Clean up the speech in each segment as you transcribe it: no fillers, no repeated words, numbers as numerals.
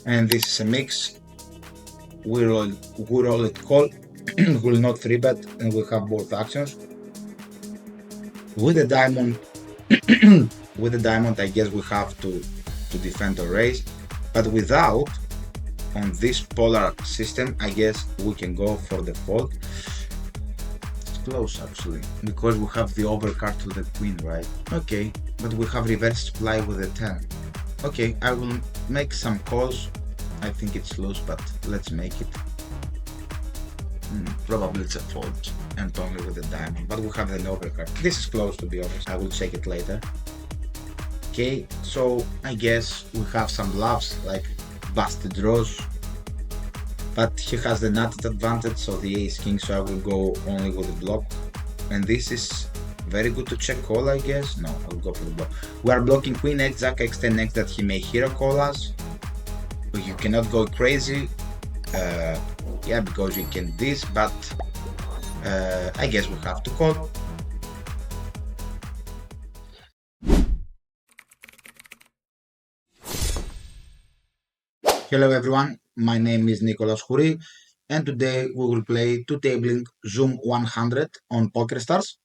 and this is a mix. We roll it call, will not 3-bet, and we have both actions. With the diamond, with the diamond, I guess we have to defend or raise, but without, on this polar system, I guess we can go for the fold. It's close actually, because we have the overcard to the queen, right? Okay, but we have reverse supply with the 10. Okay, I will make some calls. I think it's loose, but let's make it. Probably it's a fold, and only with the diamond, but we have an overcard. This is close, to be honest. I will check it later. Okay, so I guess we have some bluffs, like busted draws, but he has the nutted advantage, so the ace king, so I will go only with the block. And this is very good to check call, I guess. No, I'll go for the block. We are blocking queen x, jack x, 10 x that he may hero call us. But you cannot go crazy. Yeah, because you can this, but I guess we have to call. Hello everyone, my name is Nikoschouri, and today we will play two tabling Zoom 100 on PokerStars.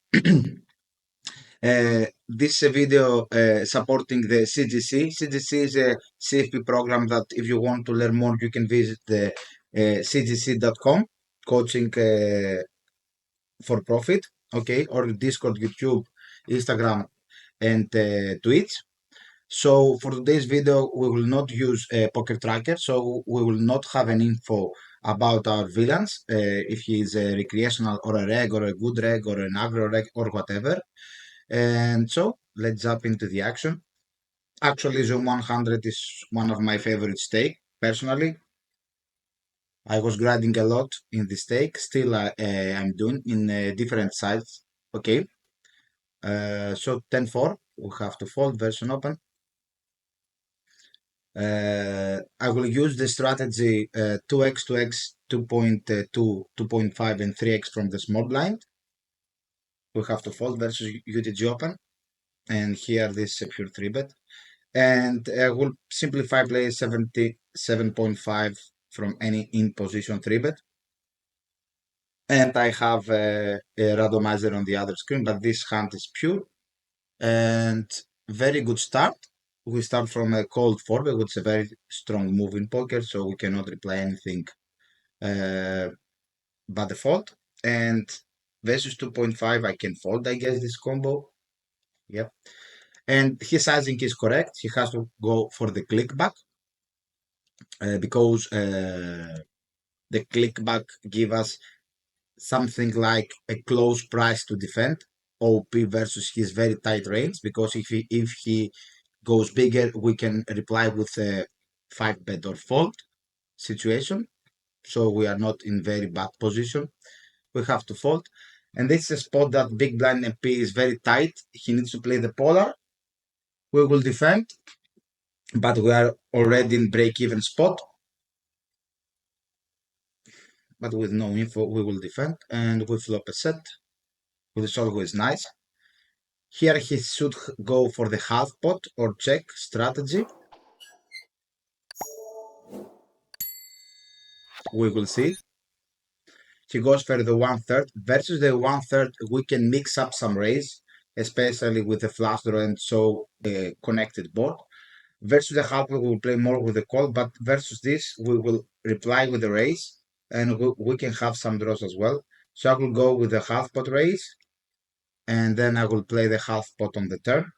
This is a video supporting the CGC. CGC is a CFP program that if you want to learn more, you can visit the cgc.com, coaching for profit, okay, or Discord, YouTube, Instagram, and Twitch. So for today's video, we will not use a poker tracker, so we will not have an info about our villains, if he is a recreational or a reg or a good reg or an aggro reg or whatever. And so let's jump into the action. Actually, Zoom 100 is one of my favorite stake, personally. I was grinding a lot in the stake, still I'm doing in different sites, okay. So 10-4, we have to fold version open. I will use the strategy 2x, 2x, 2.2, 2.5, and 3x from the small blind. We have to fold versus UTG open. And here this is a pure 3-bet. And I will simplify play 77.5 from any in position 3-bet. And I have a randomizer on the other screen, but this hand is pure. And very good start. We start from a cold forward, which is a very strong move in poker, so we cannot reply anything but the fold. And versus 2.5, I can fold, I guess, this combo. Yep. And his sizing is correct. He has to go for the click back because the click back give us something like a close price to defend OP versus his very tight range, because if he goes bigger, we can reply with a 5-bet or fold situation. So we are not in very bad position. We have to fold. And this is a spot that big blind MP is very tight. He needs to play the polar. We will defend, but we are already in break-even spot. But with no info, we will defend, and we flop a set, which is always nice. Here he should go for the half pot or check strategy. We will see. He goes for the 1/3. Versus the 1/3, we can mix up some raise, especially with the flush draw and so connected board. Versus the half, we will play more with the call, but versus this, we will reply with the raise, and we can have some draws as well. So I will go with the half pot raise, and then I will play the half pot on the turn.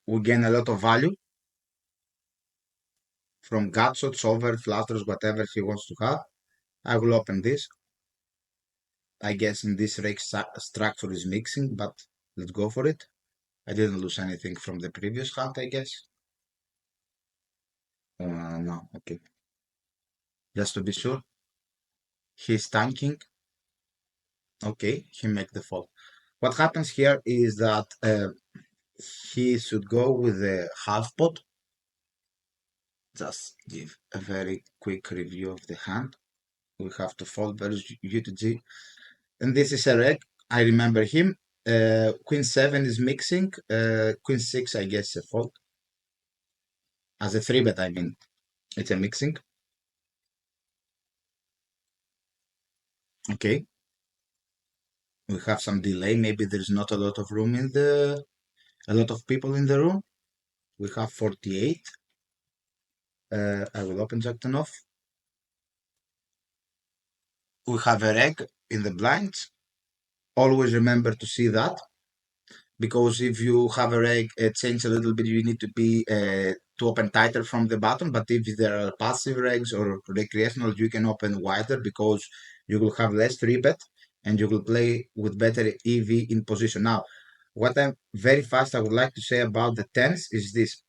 We gain a lot of value from gut shots, over, flush draws, whatever he wants to have. I will open this. I guess in this rake structure is mixing, but let's go for it. I didn't lose anything from the previous hand, I guess. No, okay. Just to be sure. He's tanking. Okay, he make the fold. What happens here is that he should go with the half pot. Just give a very quick review of the hand. We have to fold versus UTG. And this is a reg. I remember him. Queen 7 is mixing. Queen 6, I guess, a fold. As a 3-bet, I mean. It's a mixing. Okay. We have some delay. Maybe there's not a lot of room in a lot of people in the room. We have 48. I will open Jack 10 off. We have a reg in the blinds. Always remember to see that, because if you have a reg change a little bit, you need to be to open tighter from the bottom. But if there are passive regs or recreational, you can open wider, because you will have less 3-bet and you will play with better EV in position. Now, what I'm very fast I would like to say about the tens is this: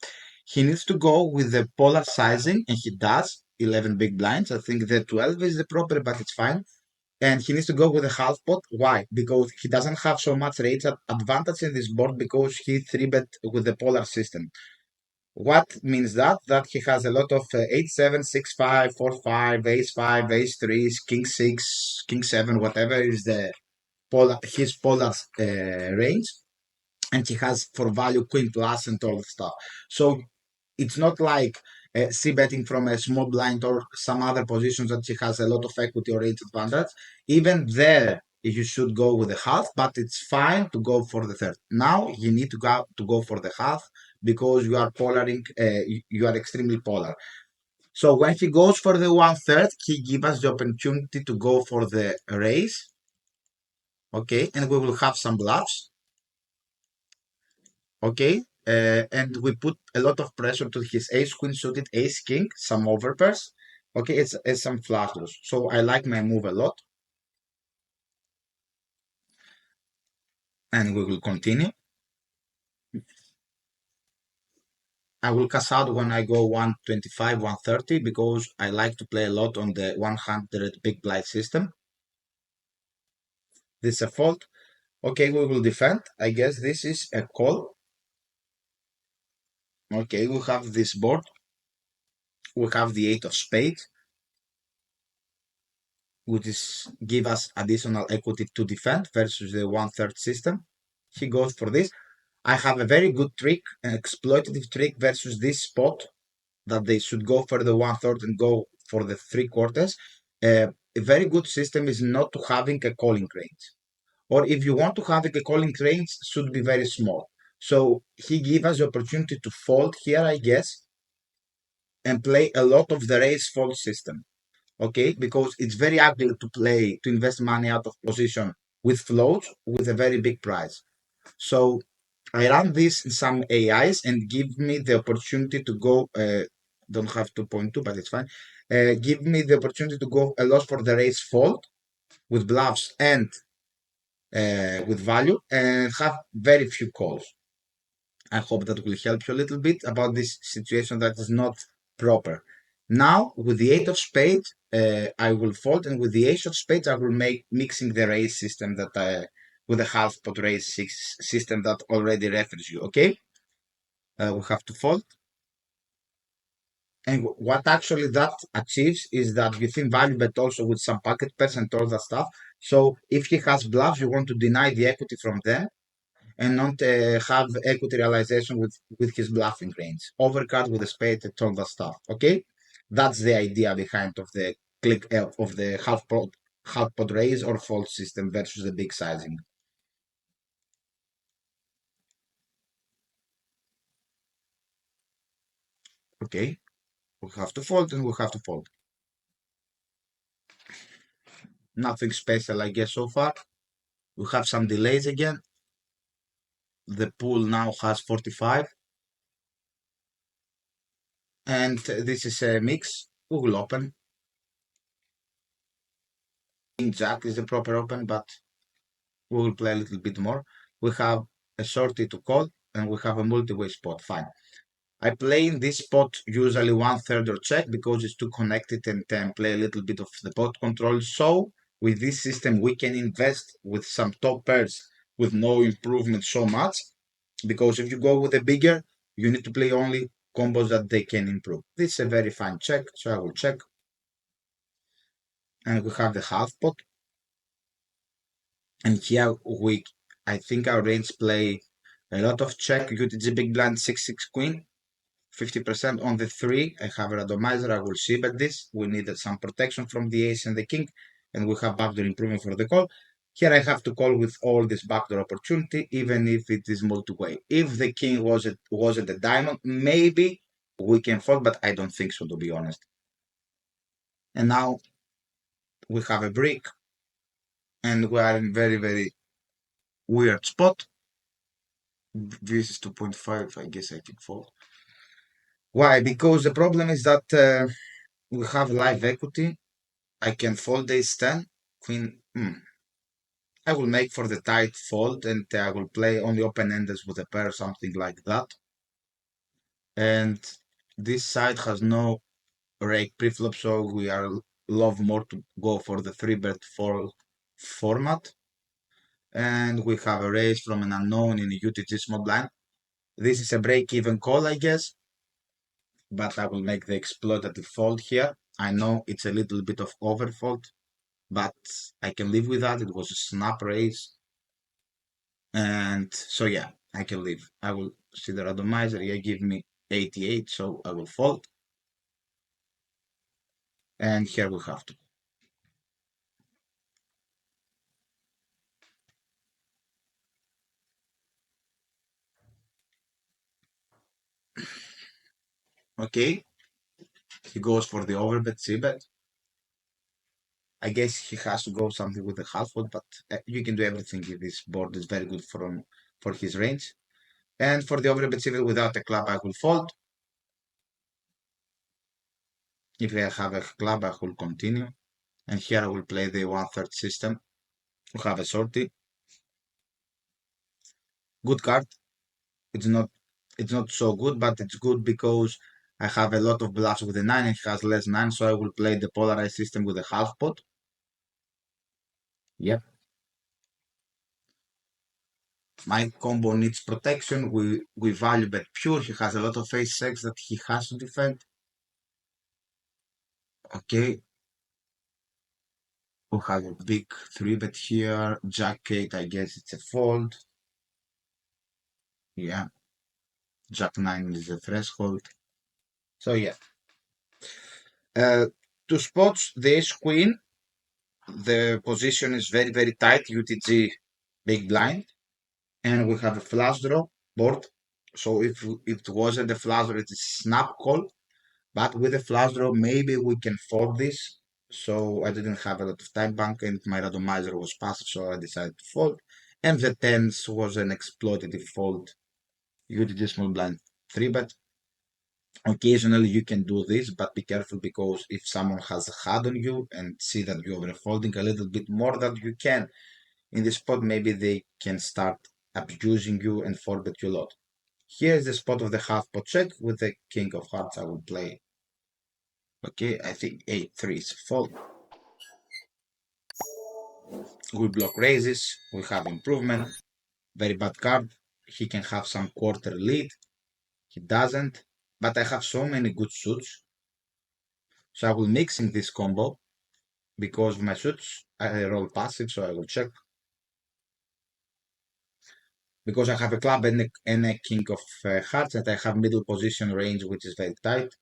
he needs to go with the polar sizing, and he does 11 big blinds. I think the 12 is the proper, but it's fine. And he needs to go with a half pot. Why? Because he doesn't have so much range advantage in this board, because he 3-bet with the polar system. What means that? That he has a lot of 8, 7, 6, 5, 4, 5, ace 5, ace 3, king 6, king 7, whatever is the his polar range. And he has for value queen plus and all the stuff. So it's not like c-betting from a small blind or some other positions that he has a lot of equity or range advantage. Even there, you should go with the half, but it's fine to go for the third. Now you need to go for the half, because you are polaring. You are extremely polar. So when he goes for the 1/3, he gives us the opportunity to go for the raise. Okay, and we will have some bluffs. Okay, and we put a lot of pressure to his ace queen suited, ace king, some overpairs. Okay, it's some flush draws. So I like my move a lot, and we will continue. I will cash out when I go 125, 130, because I like to play a lot on the 100 big blind system. This is a fold. Okay, we will defend. I guess this is a call. Okay, we have this board. We have the 8 of spades, which is give us additional equity to defend versus the 1/3 system. He goes for this. I have a very good trick, an exploitative trick versus this spot, that they should go for the 1/3 and go for the 3/4. A very good system is not to having a calling range, or if you want to have a calling range, should be very small. So he give us the opportunity to fold here, I guess, and play a lot of the raise fold system. Okay, because it's very ugly to play, to invest money out of position with floats with a very big price. So I run this in some AIs and give me the opportunity to go, don't have 2.2, but it's fine. Give me the opportunity to go a lot for the raise fold with bluffs and with value, and have very few calls. I hope that will help you a little bit about this situation that is not proper. Now, with the 8 of spades, I will fold, and with the ace of spades, I will make mixing the raise system that with the half pot raise system that already refers you. Okay, we have to fold. And what actually that achieves is that you think value, but also with some pocket pairs and all that stuff. So if he has bluffs, you want to deny the equity from them, and not have equity realization with his bluffing range. Overcard with a spade and all that stuff. Okay, that's the idea behind of the click of the half pot raise or fold system versus the big sizing. Okay, we have to fold and we have to fold. Nothing special, I guess, so far. We have some delays again. The pool now has 45, and this is a mix. We will open. King Jack is the proper open, but we will play a little bit more. We have a shorty to call, and we have a multi-way spot. Fine. I play in this spot usually 1/3 or check, because it's too connected, and play a little bit of the pot control. So with this system, we can invest with some top pairs with no improvement so much, because if you go with a bigger, you need to play only combos that they can improve. This is a very fine check, so I will check. And we have the half pot. And here I think our range play a lot of check, UTG big blind 6-6 queen, 50% on the 3. I have a randomizer, I will see bet this. We needed some protection from the ace and the king, and we have backdoor improvement for the call. Here I have to call with all this backdoor opportunity, even if it is multi-way. If the king wasn't a diamond, maybe we can fold, but I don't think so, to be honest. And now we have a brick, and we are in very, very weird spot. This is 2.5, I guess I can fold. Why? Because the problem is that we have live equity. I can fold ace 10, queen. I will make for the tight fold and I will play only open-enders with a pair, something like that. And this side has no rake preflop, so we are love more to go for the 3-bet 4 format. And we have a raise from an unknown in a UTG small blind. This is a break-even call, I guess, but I will make the exploitative fold here. I know it's a little bit of overfold, but I can live with that. It was a snap raise. And so yeah, I can live. I will see the randomizer. Yeah, give me 88, so I will fold. And here we have to. Okay, he goes for the overbet, c-bet. I guess he has to go something with the half fold, but you can do everything if this board is very good for his range. And for the overbet c-bet without a club, I will fold. If I have a club, I will continue. And here I will play the 1/3 system to have a sortie. Good card. It's not so good, but it's good because I have a lot of bluffs with the 9 and he has less 9, so I will play the polarized system with a half pot. Yep. My combo needs protection. We value bet pure. He has a lot of face sex that he has to defend. Okay. We have a big 3-bet here. Jack 8, I guess it's a fold. Yeah. Jack 9 is the threshold. So yeah. Two spots, the ace queen. The position is very, very tight. UTG big blind. And we have a flush draw board. So if it wasn't a flush draw, it's a snap call. But with a flush draw, maybe we can fold this. So I didn't have a lot of time bank and my randomizer was passive, so I decided to fold. And the tens was an exploitative fold. UTG small blind 3-bet. Occasionally you can do this, but be careful because if someone has a HUD on you and see that you are folding a little bit more than you can in this spot, maybe they can start abusing you and 4-bet you a lot. Here is the spot of the half pot check with the king of hearts. I will play. Okay, I think 8-3 is fold. We block raises. We have improvement. Very bad card. He can have some quarter lead. He doesn't. But I have so many good suits. So I will mix in this combo because of my suits. I roll passive, so I will check. Because I have a club and a king of hearts, and I have middle position range, which is very tight.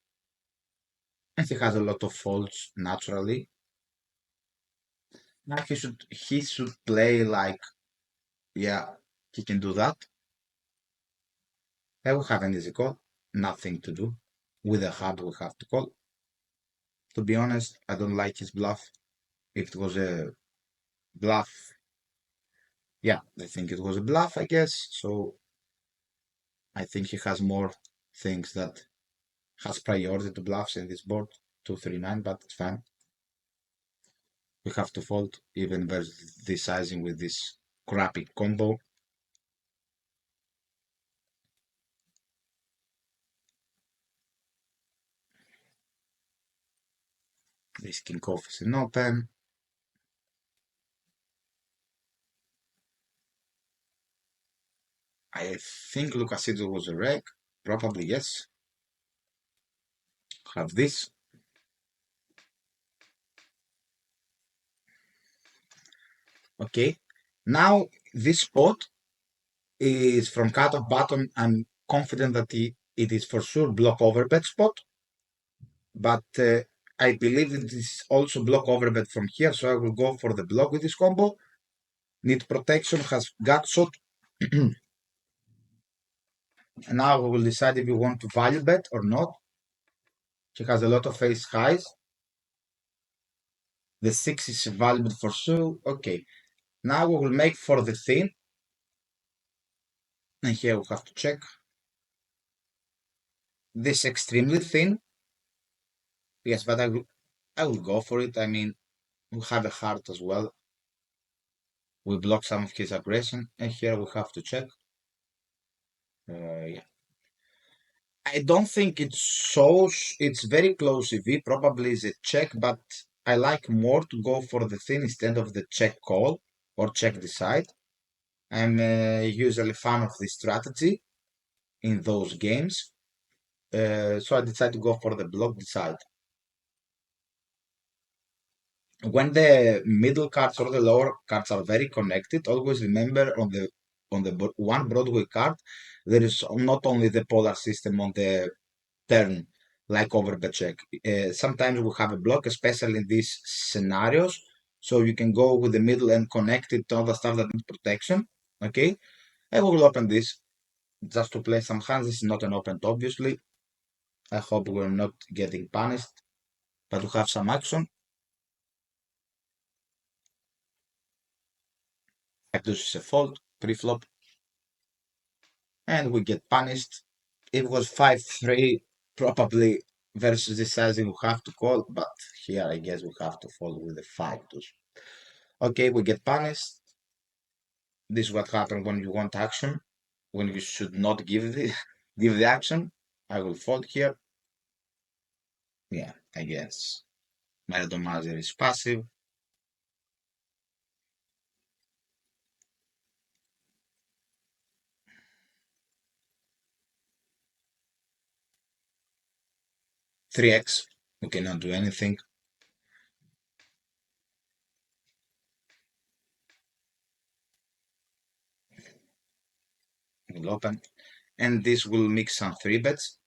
And he has a lot of folds naturally. Now he should play like, yeah, he can do that. I will have an easy call, nothing to do. With a hard we have to call. To be honest, I don't like his bluff. If it was a bluff, yeah, I think it was a bluff, I guess. So I think he has more things that has priority to bluffs in this board. 239, but it's fine. We have to fold even versus this sizing with this crappy combo. This king off is an open. I think Lucasidro was a reg. Probably yes. Have this. Okay. Now, this spot is from cut of button. I'm confident that it is for sure block overbet spot, but I believe it is also block overbet from here, so I will go for the block with this combo. Need protection, has gut shot. And now we will decide if we want to value bet or not. She has a lot of ace highs. The 6 is valuable for sure. Okay, now we will make for the thin. And here we have to check. This extremely thin. Yes, but I will go for it. I mean, we have a heart as well. We block some of his aggression. And here we have to check. Yeah. I don't think it shows. It's very close EV. Probably is a check, but I like more to go for the thin instead of the check call or check decide. I'm usually fan of this strategy in those games. So I decided to go for the block decide. When the middle cards or the lower cards are very connected, always remember on the one Broadway card, there is not only the polar system on the turn, like over the check. Sometimes we have a block, especially in these scenarios. So you can go with the middle and connect it to all the stuff that needs protection. Okay, I will open this just to play some hands. This is not an open, obviously. I hope we're not getting punished, but we have some action. This is a fold, pre-flop, and we get punished. If it was 5-3, probably versus the sizing we have to call, but here I guess we have to fold with the 5-2. Okay, we get punished. This is what happens when you want action, when you should not give the give the action. I will fold here. Yeah, I guess my randomizer is passive. Three X. We cannot do anything. We'll open, and this will mix some three bets.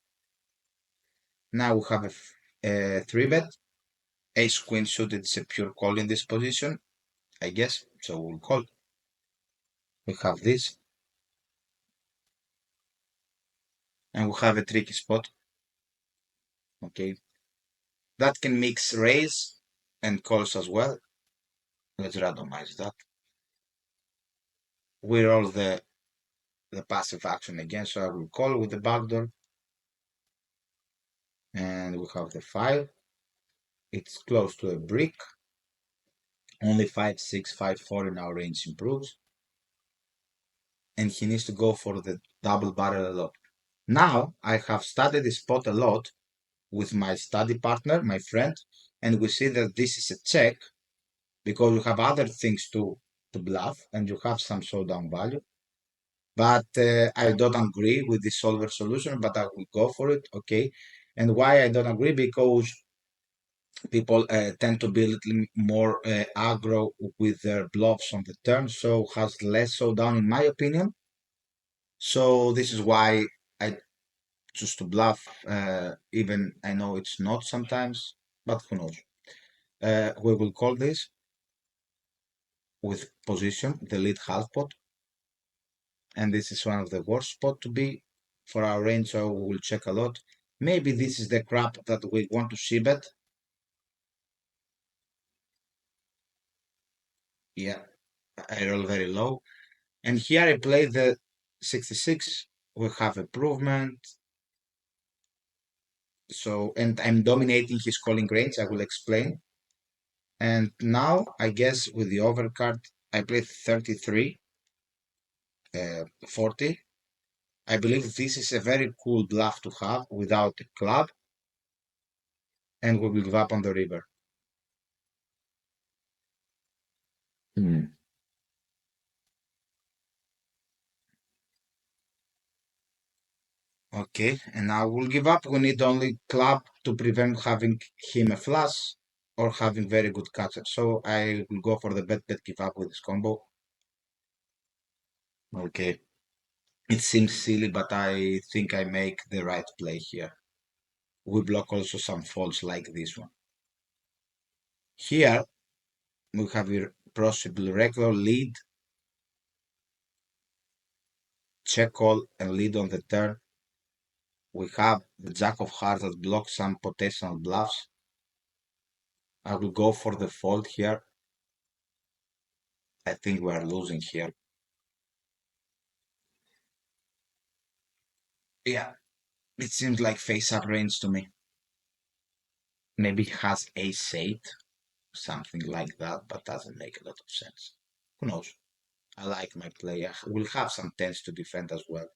Now we have a three bet. Ace queen suited is a pure call in this position, I guess. So we'll call. We have this, and we have a tricky spot. Okay, that can mix raise and calls as well. Let's randomize that. We roll the passive action again, so I will call with the backdoor, and we have the 5. It's close to a brick. Only 5-6, 5-4 in our range improves, and he needs to go for the double barrel a lot. Now I have studied this spot a lot with my study partner, my friend, and we see that this is a check because you have other things to bluff and you have some showdown value. But I don't agree with the solver solution, but I will go for it. Okay. And why I don't agree? Because people tend to be a little more aggro with their bluffs on the turn, so has less showdown in my opinion. So this is why I choose to bluff, even I know it's not sometimes, but who knows. We will call this with position, the lead half pot, and this is one of the worst spot to be for our range, so we will check a lot. Maybe this is the crap that we want to see bet. Yeah, I roll very low. And here I play the 66. We have improvement. So, and I'm dominating his calling range. I will explain. And now I guess with the overcard, I play 33, 40. I believe this is a very cool bluff to have without a club. And we will give up on the river. Mm. Okay, and I will give up. We need only club to prevent having him a flush or having very good catcher. So I will go for the bet give up with this combo. Okay. It seems silly, but I think I make the right play here. We block also some folds like this one. Here we have a possible regular lead, check call, and lead on the turn. We have the Jack of Hearts that blocks some potential bluffs. I will go for the fold here. I think we are losing here. Yeah, it seems like face-up range to me. Maybe he has ace-8, something like that, but doesn't make a lot of sense. Who knows? I like my play. I will have some tens to defend as well,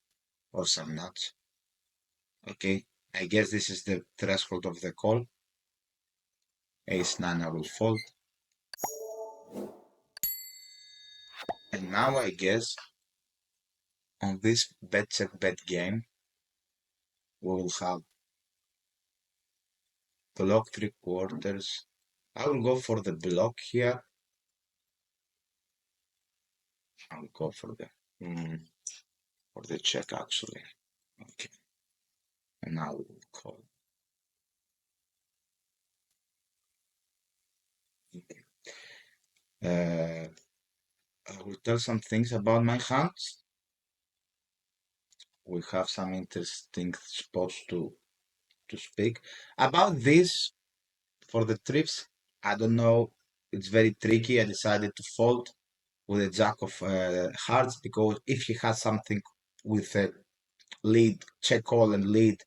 or some nuts. Okay, I guess this is the threshold of the call. Ace-9 I will fold. And now I guess on this bet check bet game, we will have block 3/4. I will go for the block here. I will go for the check actually. Okay, and now we will call. Okay. I will tell some things about my hands. We have some interesting spots to speak about this. For the trips, I don't know. It's very tricky. I decided to fold with a jack of hearts because if he has something with a lead, check call and lead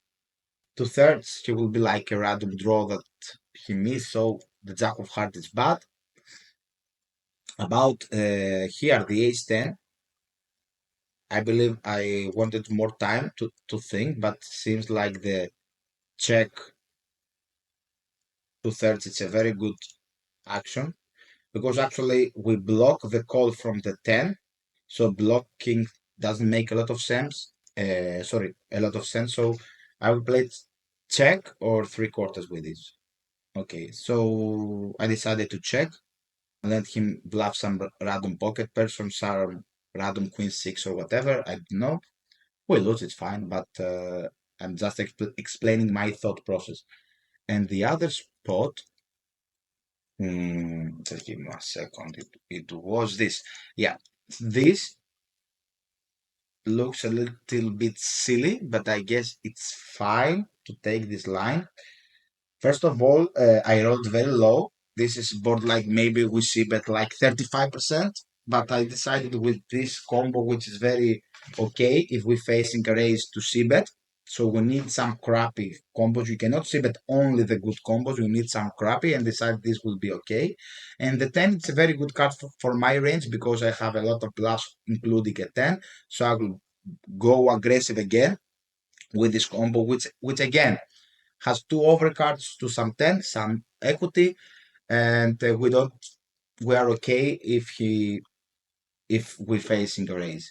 2/3, he will be like a random draw that he missed. So the jack of hearts is bad. About here, the ace-10, I believe I wanted more time to think, but seems like the check 2/3 is a very good action because actually we block the call from the 10, so blocking doesn't make a lot of sense. Sorry, a lot of sense. So I will play check or 3/4 with this. Okay, so I decided to check and let him bluff some random pocket person, some random queen 6 or whatever. I don't know. We lose, it's fine, but I'm just explaining my thought process. And the other spot, just give me 1 second. It was this. Yeah, this looks a little bit silly, but I guess it's fine to take this line. First of all, I rolled very low. This is board like maybe we see bet like 35%, but I decided with this combo, which is very okay if we facing a raise to see bet. So we need some crappy combos. You cannot see bet only the good combos. We need some crappy and decide this will be okay. And the 10 it's a very good card for my range because I have a lot of bluffs including a 10. So I will go aggressive again with this combo, which again has two overcards to some 10, some equity, and we are okay if we facing a raise.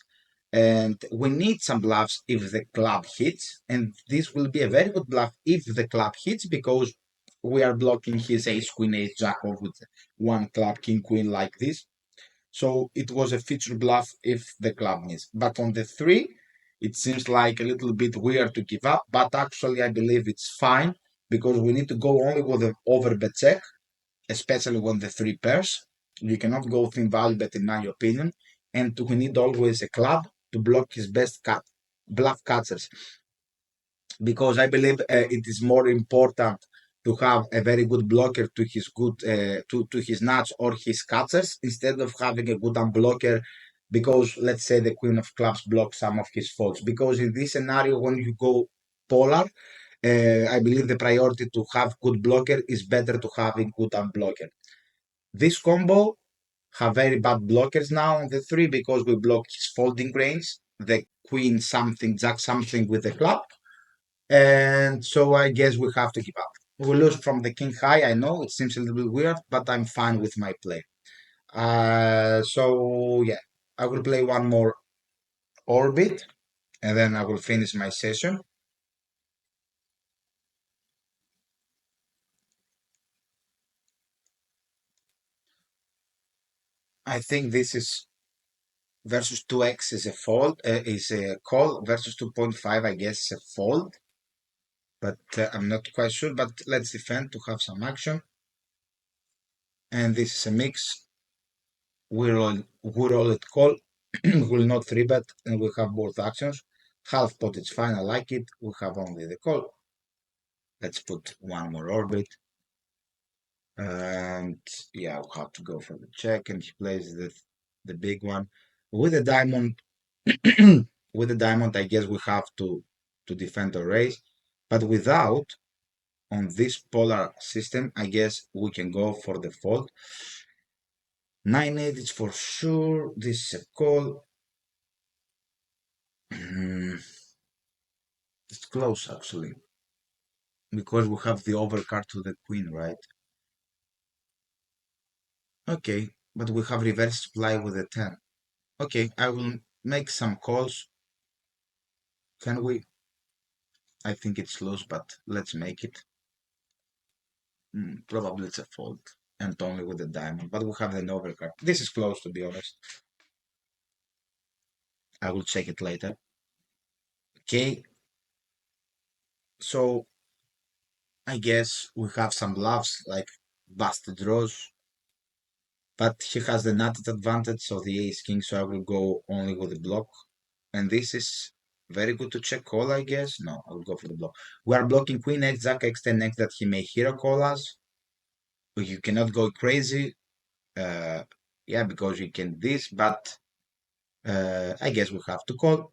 And we need some bluffs if the club hits, and this will be a very good bluff if the club hits because we are blocking his ace queen ace jack off with one club king queen like this. So it was a feature bluff if the club missed. But on the 3, it seems like a little bit weird to give up, but actually I believe it's fine because we need to go only with the overbet check, especially when the 3 pairs. You cannot go thin value bet in my opinion, and we need always a club to block his best bluff catchers because I believe it is more important to have a very good blocker to his good to his nuts or his cutters instead of having a good unblocker because let's say the queen of clubs blocks some of his faults because in this scenario when you go polar I believe the priority to have good blocker is better to having good unblocker. This combo have very bad blockers now on the 3 because we block his folding range, the queen something jack something with the club, and so I guess we have to give up. We lose from the king high. I know it seems a little bit weird, but I'm fine with my play. So yeah, I will play one more orbit, and then I will finish my session. I think this is versus 2x is a fold, is a call versus 2.5, I guess, is a fold. But I'm not quite sure. But let's defend to have some action. And this is a mix. We roll it call. Will not 3-bet, and we have both actions. Half pot, it's fine. I like it. We have only the call. Let's put one more orbit. And yeah, we'll have to go for the check, and he plays the big one with the diamond. With the diamond, I guess we have to defend or raise, but without, on this polar system, I guess we can go for the fold. 9-8 is for sure. This is a call. It's close actually, because we have the overcard to the queen, right? Okay, but we have reverse supply with the 10. Okay, I will make some calls. Can we? I think it's loose, but let's make it. Probably it's a fold, and only with the diamond, but we have the overcard. This is close, to be honest. I will check it later. Okay, so I guess we have some bluffs like busted draws, but he has the nutted advantage, so the ace king, so I will go only with the block. And this is very good to check call, I guess. No, I will go for the block. We are blocking queen x, jack x, 10 x that he may hero call us. But you cannot go crazy. Yeah, because you can this, but I guess we have to call.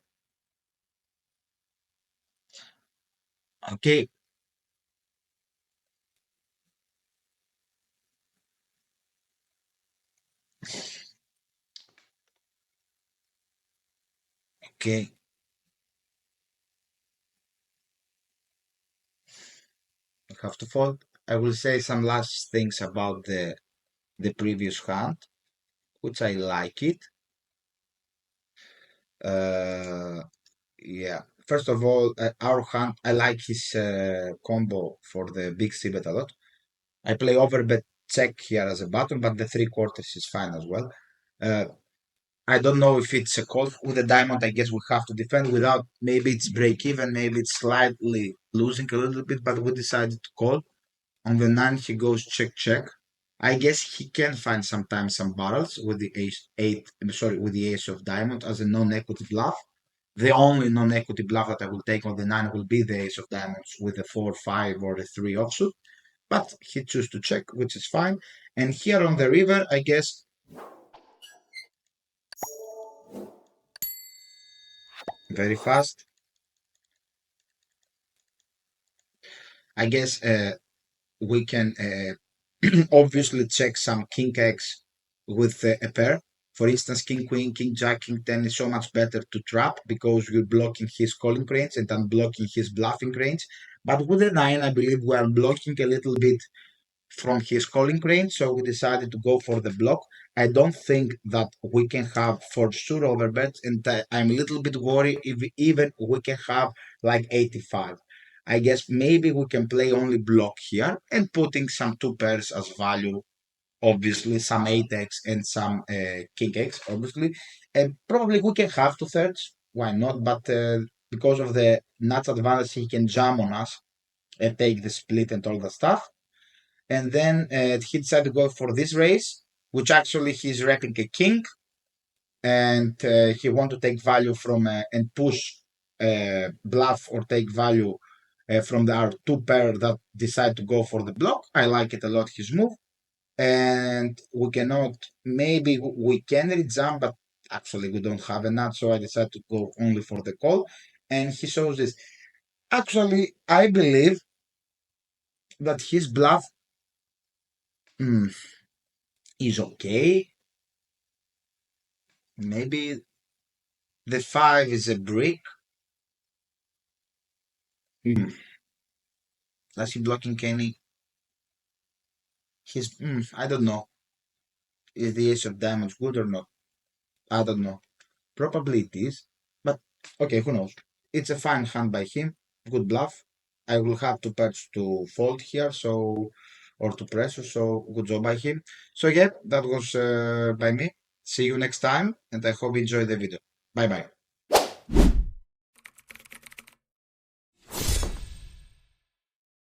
Okay, okay, I have to fold. I will say some last things about the previous hand, which I like it. Uh, yeah. First of all, our hand, I like his combo for the big c bet a lot. I play overbet check here as a button, but the 3/4 is fine as well. Uh, I don't know if it's a call with a diamond. I guess we have to defend without. Maybe it's break even. Maybe it's slightly losing a little bit, but we decided to call. On the 9, he goes check check. I guess he can find sometimes some barrels with the ace 8. Sorry, with the ace of diamond as a non-equity bluff. The only non-equity bluff that I will take on the 9 will be the ace of diamonds with a 4-5 or a 3 offsuit. But he chose to check, which is fine. And here on the river, I guess very fast. I guess we can obviously check some king x with a pair. For instance, king queen, king jack, king 10 is so much better to trap because you're blocking his calling range and unblocking his bluffing range. But with the 9, I believe we are blocking a little bit from his calling range, so we decided to go for the block. I don't think that we can have for sure overbets, and I'm a little bit worried if even we can have like 85. I guess maybe we can play only block here and putting some two pairs as value, obviously some 8x and some king x, obviously, and probably we can have two thirds. Why not? But because of the nuts advantage, he can jam on us and take the split and all that stuff. And then he decided to go for this race, which actually he's repping a king, and he want to take value from and push bluff or take value from our two pair that decide to go for the block. I like it a lot, his move. And we cannot, maybe we can read jump, but actually we don't have enough, so I decided to go only for the call. And he shows this. Actually, I believe that his bluff mm, is okay. Maybe the 5 is a brick. Does he blocking Kenny? I don't know. Is the ace of diamonds good or not? I don't know. Probably it is. But okay, who knows? It's a fine hand by him. Good bluff. I will have to patch to fold here, so or to pressure. So good job by him. So yeah, that was by me. See you next time, and I hope you enjoy the video. Bye bye.